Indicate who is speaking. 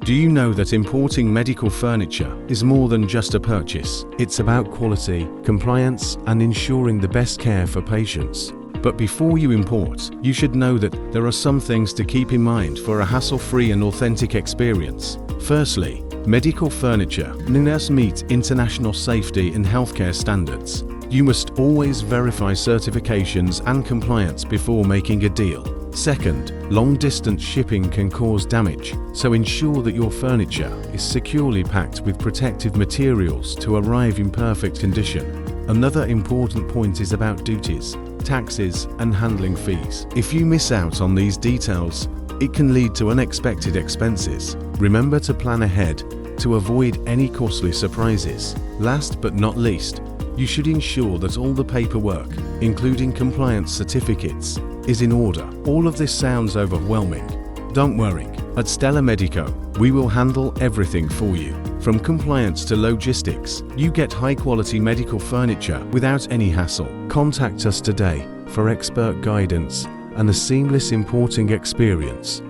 Speaker 1: Do you know that importing medical furniture is more than just a purchase? It's about quality, compliance, and ensuring the best care for patients. But before you import, you should know that there are some things to keep in mind for a hassle-free and authentic experience. Firstly, medical furniture must meet international safety and healthcare standards. You must always verify certifications and compliance before making a deal. Second, long-distance shipping can cause damage, so ensure that your furniture is securely packed with protective materials to arrive in perfect condition. Another important point is about duties, taxes, and handling fees. If you miss out on these details, it can lead to unexpected expenses. Remember to plan ahead to avoid any costly surprises. Last but not least, you should ensure that all the paperwork, including compliance certificates, is in order. All of this sounds overwhelming. Don't worry, at Stella Medico, we will handle everything for you. From compliance to logistics, you get high-quality medical furniture without any hassle. Contact us today for expert guidance and a seamless importing experience.